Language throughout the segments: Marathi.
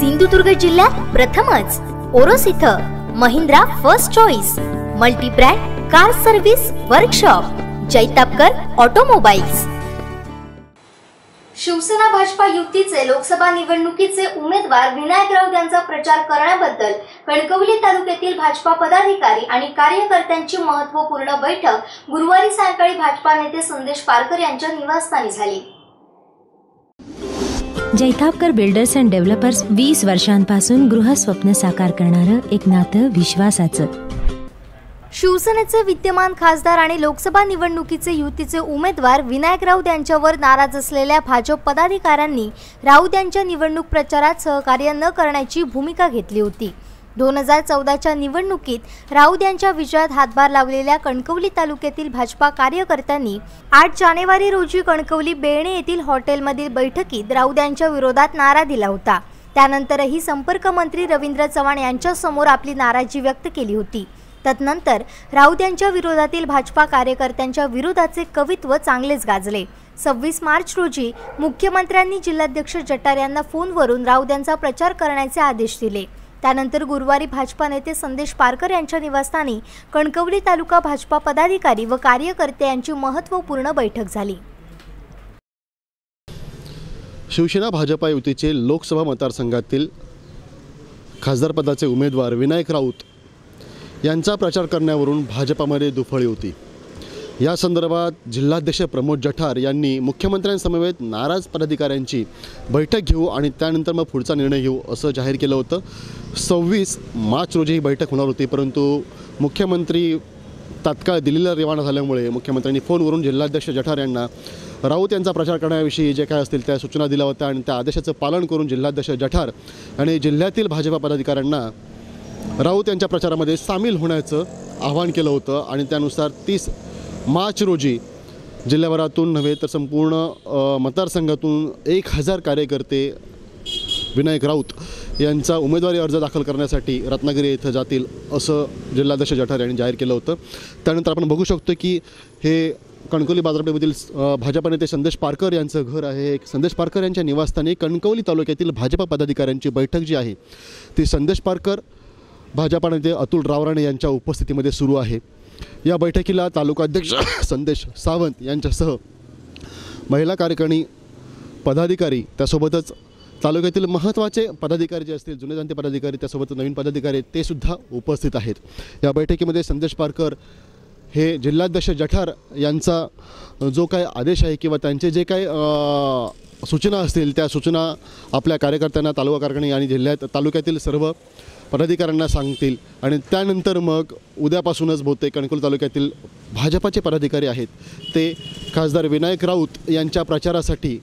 सिंधुदुर्ग जिल्ह्यात प्रथमच ओरोस इथं Mahindra first choice multi brand car service workshop Jaitapkar automobiles. Shiv Sena Bhajpa युतीचे लोकसभा निवडणुकीचे उमेदवार विनायक राऊत यांचा प्रचार करण्याबद्दल कणकवली तालुक्यातील भाजपा पदाधिकारी आणि कार्यकर्त्यांची महत्त्वपूर्ण बैठक गुरुवारी सायंकाळी भाजपा नेते संदेश पारकर यांच्या निवासस्थानी झाली। जैतापकर बिल्डर्स अँड डेव्हलपर्स 20 वर्षांपासून गृहस्वप्न साकार करणारं एक नातं विश्वासाचं। शिवसेनेचे विद्यमान खासदार आणि लोकसभा निवडणुकीचे युतीचे उमेदवार विनायक राऊत यांच्यावर नाराज असलेल्या भाजप पदाधिकाऱ्यांनी राऊत यांच्या निवडणूक प्रचारात सहकार्य न करण्याची भूमिका घेतली होती। 2014च्या निवडणुकीत राऊत यांच्या विजयात हातभार लावलेल्या कणकवली तालुक्यातील भाजपा कार्यकर्त्यांनी 8 जानेवारी रोजी कणकवली बेळणे येथील हॉटेलमधील बैठकीत राऊत यांच्या विरोधात नारा दिला होता। त्यानंतरही संपर्क मंत्री रवींद्र चव्हाण यांच्या समोर आपली नाराजी व्यक्त केली होती। तदनंतर राऊत यांच्या विरोधातील भाजपा कार्यकर्त्यांच्या विरोधाचे कवित्व चांगलेच गाजले। 26 मार्च रोजी मुख्यमंत्र्यांनी जिल्हाध्यक्ष जठार यांना फोनवरून राऊत यांचा प्रचार करण्याचे आदेश दिले। त्यानंतर गुरुवारी भाजपा नेते संदेश पारकर यांच्या निवासस्थानी कणकवली तालुका भाजपा पदाधिकारी व कार्यकर्ते यांची महत्त्वपूर्ण बैठक झाली। शिवसेना भाजपा युतीचे लोकसभा मतदारसंघातील खासदार पदाचे उमेदवार विनायक राऊत यांचा प्रचार करण्यावरून भाजपामध्ये दुफळी होती। या संदर्भात जिल्हाध्यक्ष प्रमोद जठार यांनी मुख्यमंत्र्यांसमवेत नाराज पदाधिकाऱ्यांची बैठक घेऊ आणि त्यानंतर मग पुढचा निर्णय घेऊ असं जाहीर केलं होतं। 26 मार्च रोजी ही बैठक होणार होती, परंतु मुख्यमंत्री तात्काळ दिल्लीला रवाना झाल्यामुळे मुख्यमंत्र्यांनी फोनवरून जिल्हाध्यक्ष जठार यांना राऊत यांचा प्रचार करण्याविषयी जे काय असतील त्या सूचना दिल्या होत्या आणि त्या आदेशाचं पालन करून जिल्हाध्यक्ष जठार आणि जिल्ह्यातील भाजपा पदाधिकाऱ्यांना राऊत यांच्या प्रचारामध्ये सामील होण्याचं आवाहन केलं होतं आणि त्यानुसार 30 मार्च रोजी जिल्ह्याभरातून नव्हे तर संपूर्ण मतदारसंघातून 1000 कार्यकर्ते विनायक राऊत यांचा उमेदवारी अर्ज दाखल करण्यासाठी रत्नागिरी येथे जातील असं जिल्हाध्यक्ष जठार यांनी जाहीर केलं होतं। त्यानंतर आपण बघू शकतो की हे कणकवली बाजारपेठेमधील भाजपा नेते संदेश पारकर यांचं घर आहे। संदेश पारकर यांच्या निवासस्थानी कणकवली तालुक्यातील भाजपा पदाधिकाऱ्यांची बैठक जी आहे ती संदेश पारकर, भाजपा नेते अतुल रावराणे यांच्या उपस्थितीमध्ये सुरू आहे। या बैठकीला तालुकाध्यक्ष संदेश सावंत यांच्यासह महिला कार्यकारिणी पदाधिकारी, त्यासोबतच तालुक्यातील महत्त्वाचे पदाधिकारी जे असतील, जुने जाणते पदाधिकारी, त्यासोबत नवीन पदाधिकारी ते सुद्धा उपस्थित आहेत। या बैठकीमध्ये संदेश पारकर हे जिल्हाध्यक्ष जठार यांचा जो काय आदेश आहे किंवा त्यांचे जे काय सूचना असतील त्या सूचना आपल्या कार्यकर्त्यांना, तालुका कार्यकारिणी आणि तालुक्यातील सर्व पदाधिकाऱ्यांना सांगतील आणि त्यानंतर मग उद्यापासूनच बहुतेक कणकवली तालुक्यातील भाजपाचे पदाधिकारी आहेत ते खासदार विनायक राऊत यांच्या प्रचारासाठी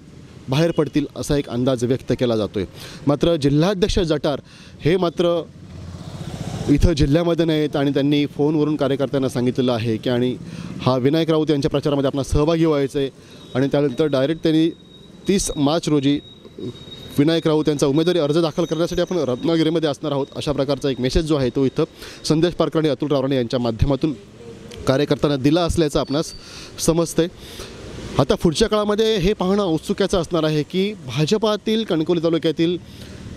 बाहेर पडतील असा एक अंदाज व्यक्त केला जातोय। मात्र जिल्हाध्यक्ष जठार हे मात्र इथं जिल्ह्यामध्ये नाहीत आणि त्यांनी फोनवरून कार्यकर्त्यांना सांगितलेलं आहे की आणि हा विनायक राऊत यांच्या प्रचारामध्ये आपला सहभागी व्हायचं आहे आणि त्यानंतर डायरेक्ट त्यांनी 30 मार्च रोजी विनायक राऊत यांचा उमेदवारी अर्ज दाखल करण्यासाठी आपण रत्नागिरीमध्ये असणार आहोत अशा प्रकारचा एक मेसेज जो आहे तो इथं संदेश पारकर आणि अतुल रावराणे यांच्या माध्यमातून कार्यकर्त्यांना दिला असल्याचं आपणास समजते। आता पुढच्या काळामध्ये हे पाहणं औत्सुक्याचं असणार आहे की भाजपातील कणकवली तालुक्यातील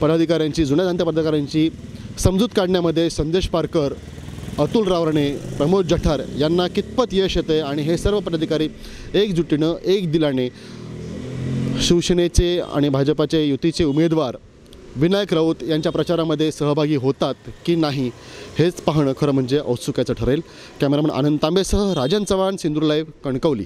पदाधिकाऱ्यांची, जुन्या जाणत्या पदाधिकाऱ्यांची समजूत काढण्यामध्ये संदेश पारकर, अतुल रावराणे, प्रमोद जठार यांना कितपत यश येते आणि हे सर्व पदाधिकारी एकजुटीनं, एक दिलाने शिवसेनेचे आणि भाजपाचे युतीचे उमेदवार विनायक राऊत यांच्या प्रचारामध्ये सहभागी होतात की नाही हेच पाहणं खरं म्हणजे औत्सुक्याचं ठरेल। कॅमेरामन आनंद तांबेसह राजन चव्हाण, सिंधुदुर्ग लाईव्ह, कणकवली।